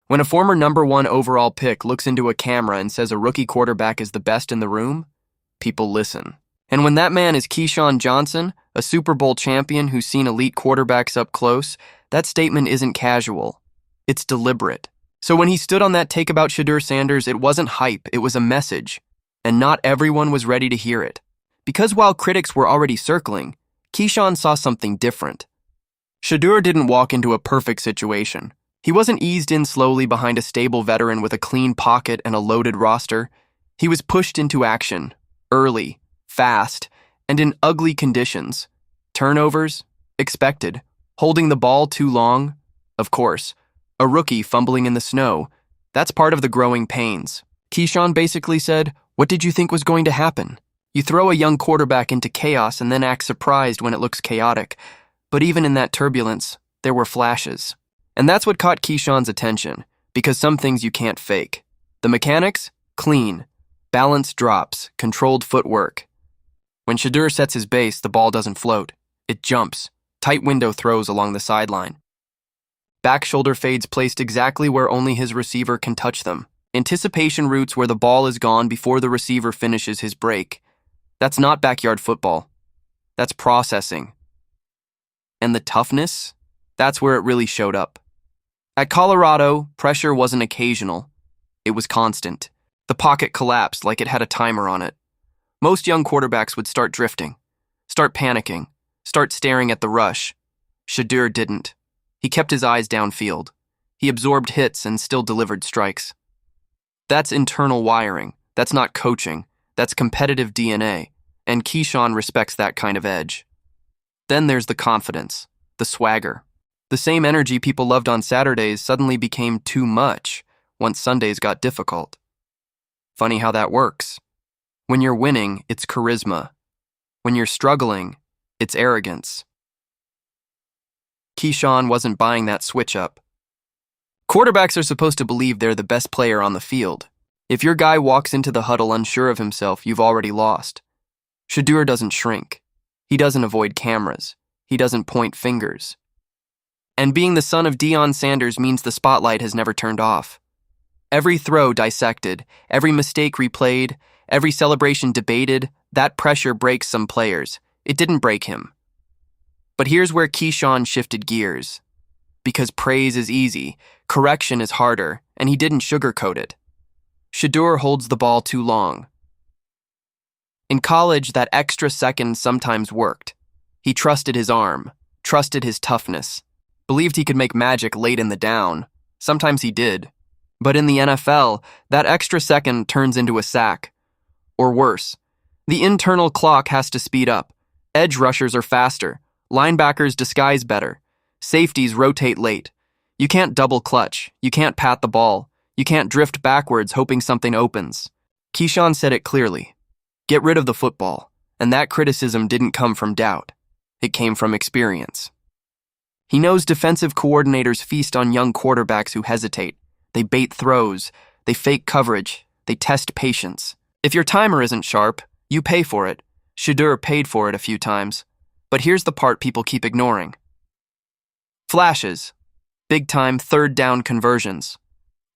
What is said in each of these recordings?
When a former #1 overall pick looks into a camera and says a rookie quarterback is the best in the room, people listen. And when that man is Keyshawn Johnson, a Super Bowl champion who's seen elite quarterbacks up close, that statement isn't casual. It's deliberate. So when he stood on that take about Shedeur Sanders, it wasn't hype, it was a message. And not everyone was ready to hear it. Because while critics were already circling, Keyshawn saw something different. Shedeur didn't walk into a perfect situation. He wasn't eased in slowly behind a stable veteran with a clean pocket and a loaded roster. He was pushed into action, early, fast, and in ugly conditions. Turnovers? Expected. Holding the ball too long? Of course. A rookie fumbling in the snow? That's part of the growing pains. Keyshawn basically said, "What did you think was going to happen? You throw a young quarterback into chaos and then act surprised when it looks chaotic." But even in that turbulence, there were flashes. And that's what caught Keyshawn's attention, because some things you can't fake. The mechanics? Clean. Balance drops, controlled footwork. When Shedeur sets his base, the ball doesn't float. It jumps. Tight window throws along the sideline. Back shoulder fades placed exactly where only his receiver can touch them. Anticipation routes where the ball is gone before the receiver finishes his break. That's not backyard football. That's processing. And the toughness? That's where it really showed up. At Colorado, pressure wasn't occasional. It was constant. The pocket collapsed like it had a timer on it. Most young quarterbacks would start drifting, start panicking, start staring at the rush. Shedeur didn't. He kept his eyes downfield. He absorbed hits and still delivered strikes. That's internal wiring. That's not coaching. That's competitive DNA. And Keyshawn respects that kind of edge. Then there's the confidence, the swagger. The same energy people loved on Saturdays suddenly became too much once Sundays got difficult. Funny how that works. When you're winning, it's charisma. When you're struggling, it's arrogance. Keyshawn wasn't buying that switch up. Quarterbacks are supposed to believe they're the best player on the field. If your guy walks into the huddle unsure of himself, you've already lost. Shedeur doesn't shrink. He doesn't avoid cameras. He doesn't point fingers. And being the son of Deion Sanders means the spotlight has never turned off. Every throw dissected, every mistake replayed, every celebration debated, that pressure breaks some players. It didn't break him. But here's where Keyshawn shifted gears. Because praise is easy, correction is harder, and he didn't sugarcoat it. Shedeur holds the ball too long. In college, that extra second sometimes worked. He trusted his arm, trusted his toughness, believed he could make magic late in the down. Sometimes he did. But in the NFL, that extra second turns into a sack. Or worse, the internal clock has to speed up. Edge rushers are faster. Linebackers disguise better. Safeties rotate late. You can't double clutch. You can't pat the ball. You can't drift backwards hoping something opens. Keyshawn said it clearly. Get rid of the football. And that criticism didn't come from doubt. It came from experience. He knows defensive coordinators feast on young quarterbacks who hesitate. They bait throws. They fake coverage. They test patience. If your timer isn't sharp, you pay for it. Shedeur paid for it a few times. But here's the part people keep ignoring. Flashes. Big-time third-down conversions.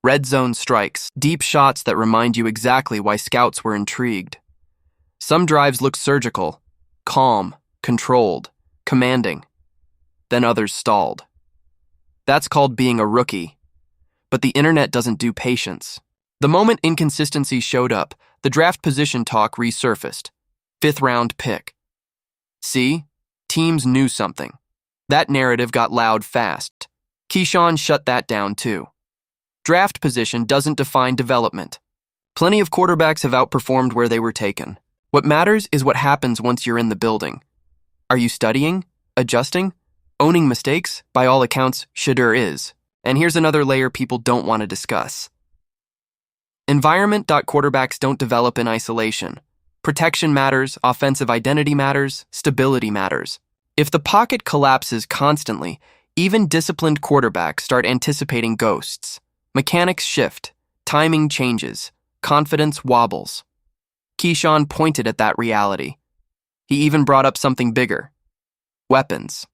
Red zone strikes. Deep shots that remind you exactly why scouts were intrigued. Some drives look surgical, calm, controlled, commanding. Then others stalled. That's called being a rookie. But the internet doesn't do patience. The moment inconsistency showed up, the draft position talk resurfaced. 5th-round pick. See? Teams knew something. That narrative got loud fast. Keyshawn shut that down too. Draft position doesn't define development. Plenty of quarterbacks have outperformed where they were taken. What matters is what happens once you're in the building. Are you studying? Adjusting? Owning mistakes? By all accounts, Shedeur is. And here's another layer people don't want to discuss. Environment. Quarterbacks don't develop in isolation. Protection matters, offensive identity matters, stability matters. If the pocket collapses constantly, even disciplined quarterbacks start anticipating ghosts. Mechanics shift, timing changes, confidence wobbles. Keyshawn pointed at that reality. He even brought up something bigger. Weapons.